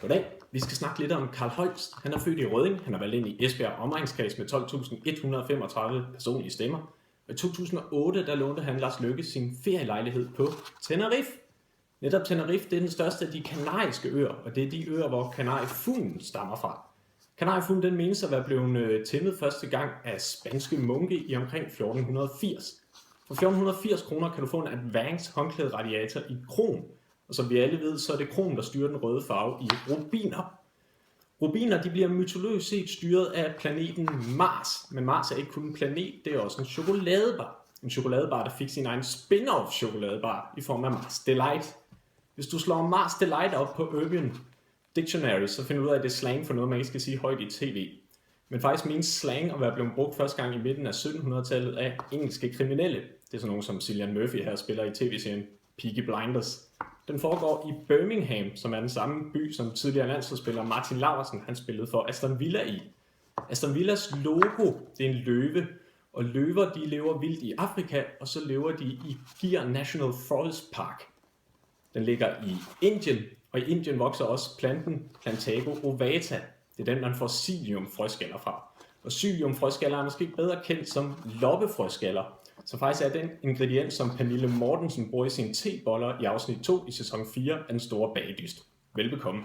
Goddag. Vi skal snakke lidt om Carl Holst. Han er født i Rødding. Han er valgt ind i Esbjerg omegnskreds med 12.135 personlige stemmer. Og i 2008 der lånte han Lars Løkke sin ferielejlighed på Tenerife. Netop Tenerife det er den største af de kanariske øer, og det er de øer, hvor kanariefuglen stammer fra. Kanariefuglen den menes at være blevet tæmmet første gang af spanske munke i omkring 1480. For 1480 kroner kan du få en Advance håndklæderadiator i krom. Og som vi alle ved, så er det krom, der styrer den røde farve i rubiner. Rubiner de bliver mytologisk set styret af planeten Mars. Men Mars er ikke kun en planet, det er også en chokoladebar. En chokoladebar, der fik sin egen spin-off chokoladebar i form af Mars Delight. Hvis du slår Mars Delight op på Urban Dictionary, så finder du ud af, at det er slang for noget, man ikke skal sige højt i tv. Men faktisk menes slang at være blevet brugt første gang i midten af 1700-tallet af engelske kriminelle. Det er sådan nogen som Cillian Murphy her spiller i tv-serien Peaky Blinders. Den foregår i Birmingham, som er den samme by, som tidligere landsholdsspiller Martin Laursen han spillede for Aston Villa i. Aston Villas logo, det er en løve, og løver de lever vildt i Afrika, og så lever de i Gir National Forest Park. Den ligger i Indien, og i Indien vokser også planten Plantago ovata. Det er den, man får psyllium-frøskaller fra. Og psyllium-frøskaller er måske bedre kendt som loppefrøskaller. Så faktisk er den ingrediens, som Pernille Mortensen bruger i sine teboller i afsnit 2 i sæson 4 af Den Store Bagedyst. Velbekomme.